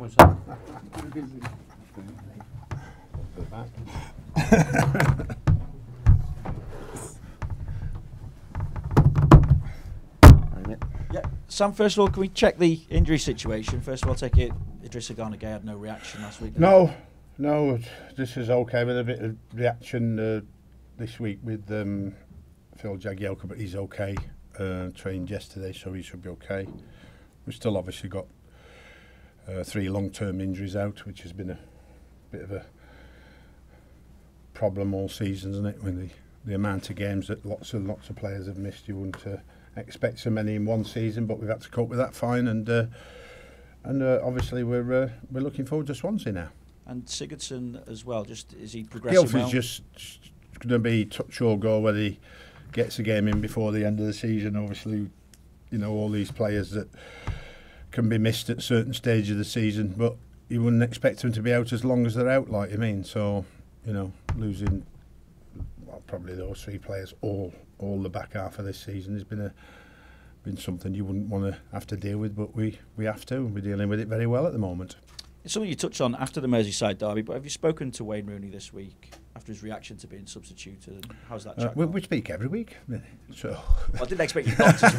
What's that? Yeah, Sam, first of all, can we check the injury situation? First of all, take it Idrissa Gana Gueye had no reaction last week. No, this is okay with a bit of reaction this week with Phil Jagielka, but he's okay. Trained yesterday, so he should be okay. We've still obviously got 3 long-term injuries out, which has been a bit of a problem all season, isn't it? When the amount of games that lots of players have missed, you wouldn't expect so many in one season, but we've had to cope with that fine, and obviously we're looking forward to Swansea now. And Sigurdsson as well. Just is he progressing well? Gylfi's just going to be touch or go whether he gets a game in before the end of the season. Obviously, you know, all these players that can be missed at certain stages of the season, but you wouldn't expect them to be out as long as they're out, like you mean. So, you know, losing probably those 3 players all the back half of this season has been something you wouldn't want to have to deal with, but we have to. We're dealing with it very well at the moment. It's something you touched on after the Merseyside derby, but have you spoken to Wayne Rooney this week after his reaction to being substituted? And how's that chat? We speak every week, so well, I didn't expect you not to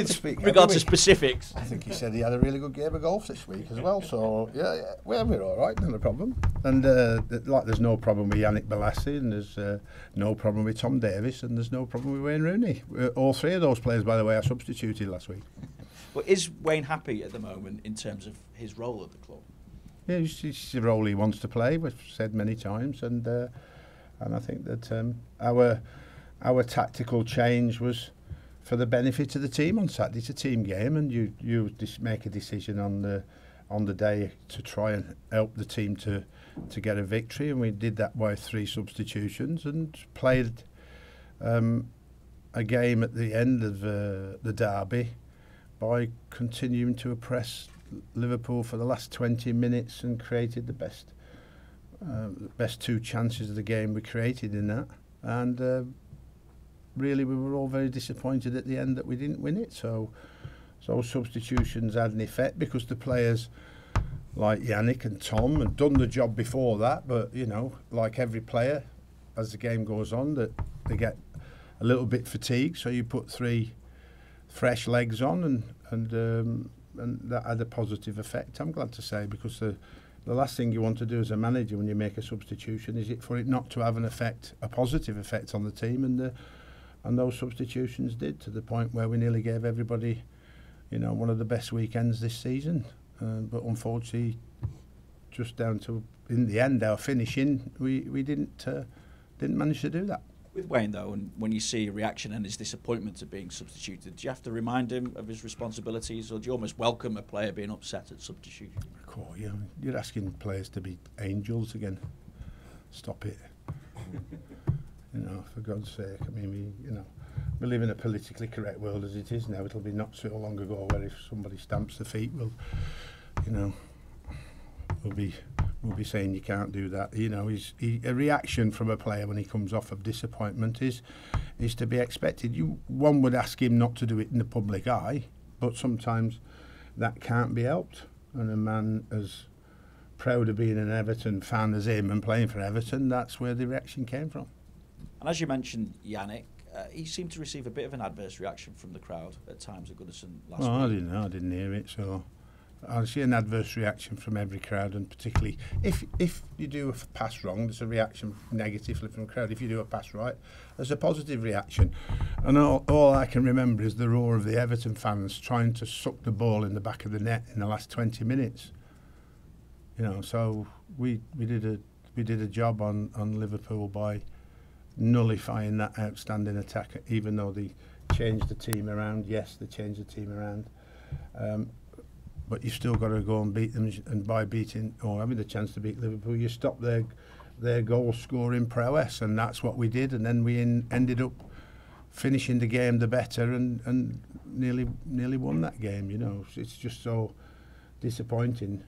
speak, but with regard to specifics. I think he said he had a really good game of golf this week as well. So yeah, we're all right, not a problem. And there's no problem with Yannick Bolasie, and there's no problem with Tom Davies, and there's no problem with Wayne Rooney. All 3 of those players, by the way, are substituted last week. Well, is Wayne happy at the moment in terms of his role at the club? Yeah, it's the role he wants to play. We've said many times, and I think that our tactical change was for the benefit of the team on Saturday. It's a team game, and you just make a decision on the day to try and help the team to get a victory, and we did that by 3 substitutions and played a game at the end of the derby by continuing to oppress Liverpool for the last 20 minutes and created the best 2 chances of the game we created in that, and really we were all very disappointed at the end that we didn't win it. So substitutions had an effect because the players like Yannick and Tom had done the job before that, but you know, like every player, as the game goes on, that they get a little bit fatigued, so you put 3 fresh legs on, and that had a positive effect, I'm glad to say, because the last thing you want to do as a manager when you make a substitution is for it not to have a positive effect on the team, and those substitutions did, to the point where we nearly gave everybody, you know, one of the best weekends this season. But unfortunately, just down to in the end our finishing, we didn't manage to do that. With Wayne, though, and when you see a reaction and his disappointment at being substituted, do you have to remind him of his responsibilities, or do you almost welcome a player being upset at substitution? Of course, yeah. You're asking players to be angels again. Stop it. You know, for God's sake. I mean, we live in a politically correct world as it is now. It'll be not so long ago where if somebody stamps the feet, we'll be saying you can't do that. You know, a reaction from a player when he comes off of disappointment is to be expected. One would ask him not to do it in the public eye, but sometimes that can't be helped. And a man as proud of being an Everton fan as him and playing for Everton, that's where the reaction came from. And as you mentioned, Yannick, he seemed to receive a bit of an adverse reaction from the crowd at times at Goodison last week. I didn't hear it, so I see an adverse reaction from every crowd, and particularly if you do a pass wrong, there's a reaction negatively from the crowd. If you do a pass right, there's a positive reaction. And all I can remember is the roar of the Everton fans trying to suck the ball in the back of the net in the last 20 minutes. You know, so we did a job on Liverpool by nullifying that outstanding attack, even though they changed the team around. Yes, they changed the team around. But you've still got to go and beat them, and by beating or having the chance to beat Liverpool, you stop their goal scoring prowess, and that's what we did. And then we ended up finishing the game the better, and nearly won that game. You know, it's just so disappointing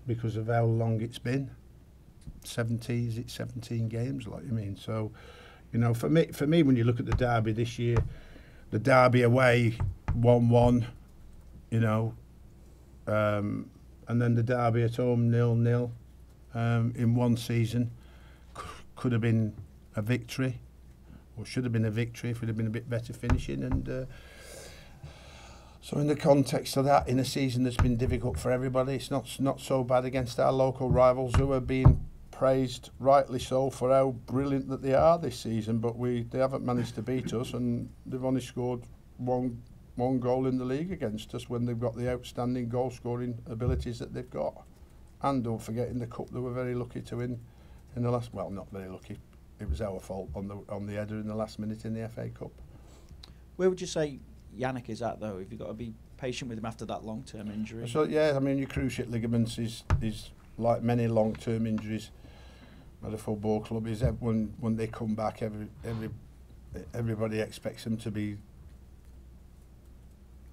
because of how long it's been. 17 games, like you mean. So, you know, for me, when you look at the derby this year, the derby away 1-1, you know. and then the derby at home 0-0 in one season could have been a victory, or should have been a victory if we'd have been a bit better finishing. And so in the context of that, in a season that's been difficult for everybody, it's not so bad against our local rivals, who are being praised, rightly so, for how brilliant that they are this season, but they haven't managed to beat us, and they've only scored one goal in the league against us when they've got the outstanding goal scoring abilities that they've got. And don't forget, in the cup they were very lucky to win in the last, well, not very lucky, it was our fault on the header in the last minute in the FA Cup. Where would you say Yannick is at, though? Have you got to be patient with him after that long-term injury? So yeah, I mean, your cruciate ligaments is like many long-term injuries at a football club, is that when they come back, everybody expects them to be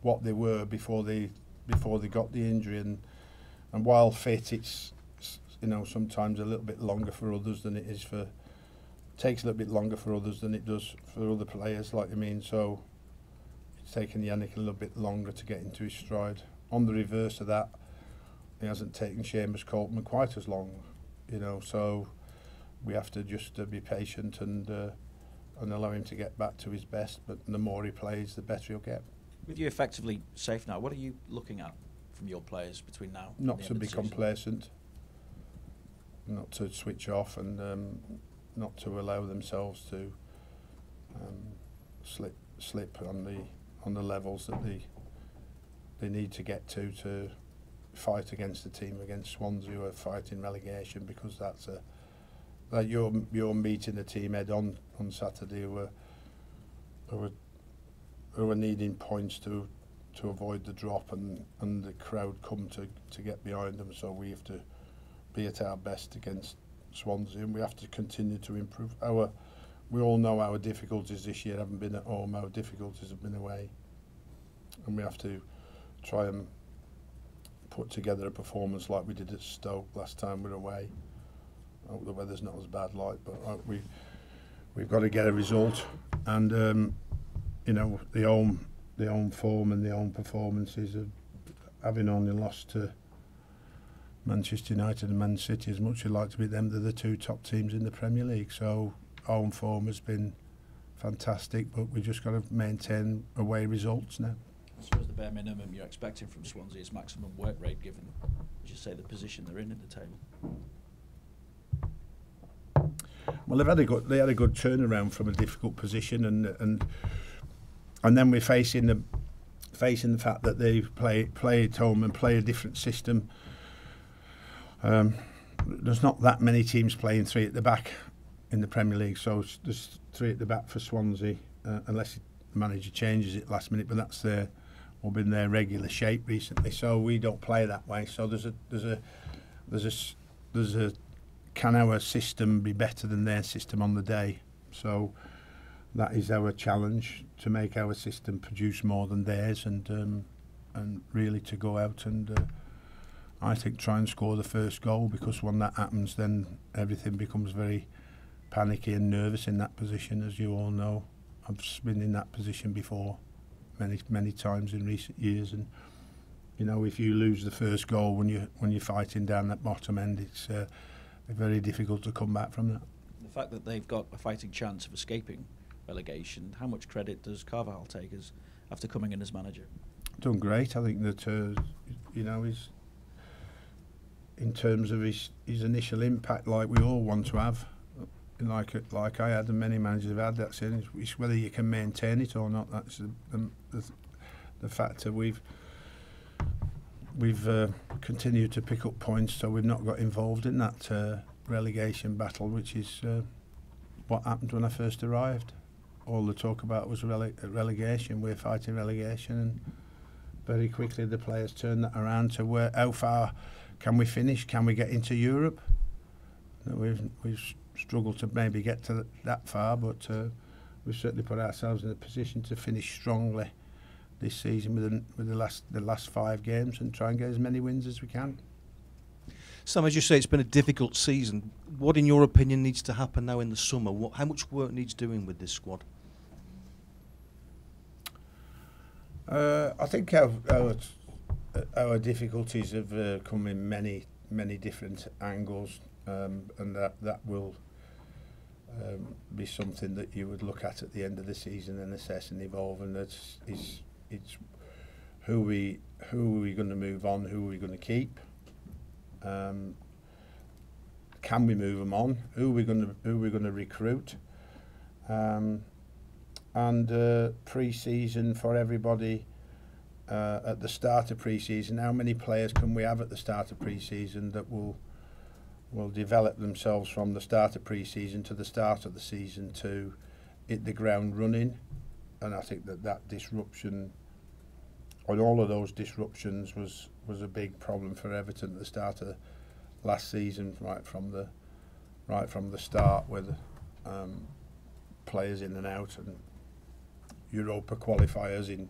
what they were before they got the injury, and while fit, it's, you know, sometimes a little bit longer for others than it is for, takes a little bit longer for others than it does for other players, like I mean. So it's taken Yannick a little bit longer to get into his stride. On the reverse of that, he hasn't taken Seamus Coleman quite as long, you know, so we have to just be patient and allow him to get back to his best, but the more he plays, the better he'll get. With you effectively safe now, what are you looking at from your players between now and not the to end be of the season? complacent, not to switch off, and not to allow themselves to slip on the levels that they need to get to fight against the team, against Swansea, who are fighting relegation, because that's that you're meeting the team head on Saturday, who are needing points to avoid the drop, and the crowd come to get behind them. So we have to be at our best against Swansea, and we have to continue to improve. We all know our difficulties this year haven't been at home, our difficulties have been away, and we have to try and put together a performance like we did at Stoke last time we were away. I hope the weather's not as bad, like, but we've got to get a result, and you know, the home form and the home performances of having only lost to Manchester United and Man City, as much as you'd like to beat them, they're the two top teams in the Premier League. So home form has been fantastic, but we've just got to maintain away results now. I suppose the bare minimum you're expecting from Swansea is maximum work rate, given, as you say, the position they're in the table. Well, they had a good turnaround from a difficult position, and then we're facing the fact that they play at home and play a different system. There's not that many teams playing three at the back in the Premier League, so there's three at the back for Swansea, unless the manager changes it last minute, but that's been their regular shape recently. So we don't play that way. So there's a can our system be better than their system on the day? So that is our challenge, to make our system produce more than theirs, and really to go out and I think try and score the first goal, because when that happens, then everything becomes very panicky and nervous in that position, as you all know. I've been in that position before many times in recent years, and you know, if you lose the first goal when you're fighting down that bottom end, it's very difficult to come back from that. The fact that they've got a fighting chance of escaping relegation, how much credit does Carvalhal take as after coming in as manager? Done great. I think that you know, he's, in terms of his initial impact, like we all want to have, like I had and many managers have had, that's it. It's whether you can maintain it or not. That's the factor. We've continued to pick up points, so we've not got involved in that relegation battle, which is what happened when I first arrived. All the talk about was relegation. We're fighting relegation, and very quickly the players turned that around to how far can we finish? Can we get into Europe? We've struggled to maybe get to that far, but we've certainly put ourselves in a position to finish strongly this season with the last 5 games, and try and get as many wins as we can. Sam, as you say, it's been a difficult season. What, in your opinion, needs to happen now in the summer? How much work needs doing with this squad? I think our our difficulties have come in many different angles, and that will be something that you would look at the end of the season and assess and evolve. And it's who are we going to move on, who are we going to keep, can we move them on, who are we going to recruit, and pre-season for everybody. At the start of pre-season, how many players can we have at the start of pre-season that will develop themselves from the start of pre-season to the start of the season to hit the ground running? And I think that disruption, or all of those disruptions, was a big problem for Everton at the start of last season, right from the start, with players in and out, and Europa qualifiers in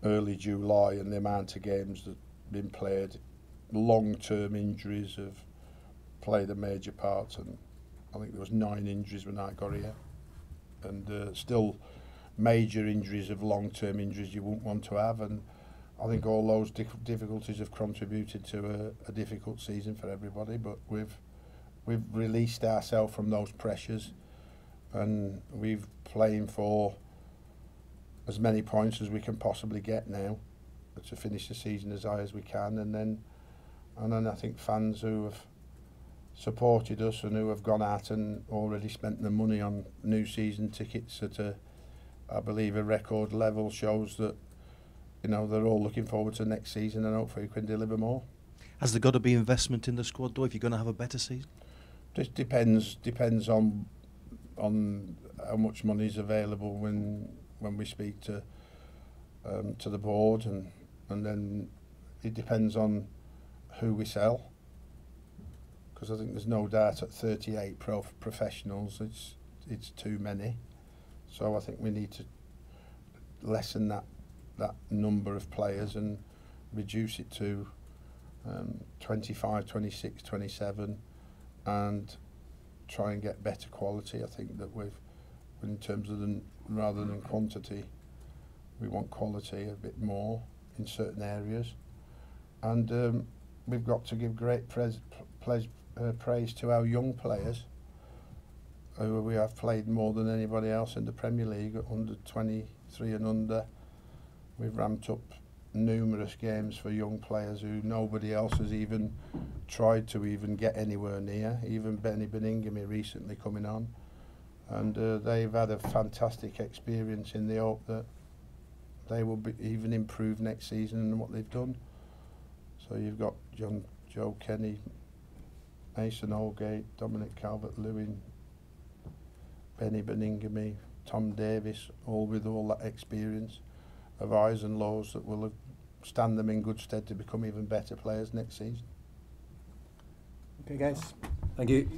early July, and the amount of games that have been played. Long-term injuries have played a major part, and I think there was 9 injuries when I got here, and still major injuries of long-term injuries you wouldn't want to have. And I think all those difficulties have contributed to a difficult season for everybody. But we've released ourselves from those pressures, and we've playing for as many points as we can possibly get now to finish the season as high as we can. And then I think fans who have supported us and who have gone out and already spent the money on new season tickets at I believe a record level, shows that they're all looking forward to next season, and hopefully we can deliver more. Has there got to be investment in the squad though if you're going to have a better season? Just depends on how much money is available when we speak to the board, and then it depends on who we sell, because I think there's no doubt at 38 professionals it's too many. So I think we need to lessen that number of players and reduce it to 25, 26, 27, and try and get better quality. I think that in terms of rather than quantity, we want quality a bit more in certain areas, and we've got to give great praise to our young players, who we have played more than anybody else in the Premier League, under 23 and under. We've ramped up numerous games for young players who nobody else has even tried to even get anywhere near, even Benny Beningame recently coming on. And they've had a fantastic experience in the hope that they will even improve next season in what they've done. So you've got Joe Kenny, Mason Holgate, Dominic Calvert-Lewin, Benny Beningame, Tom Davis, all with all that experience of highs and lows that will stand them in good stead to become even better players next season. Okay, guys. Thank you.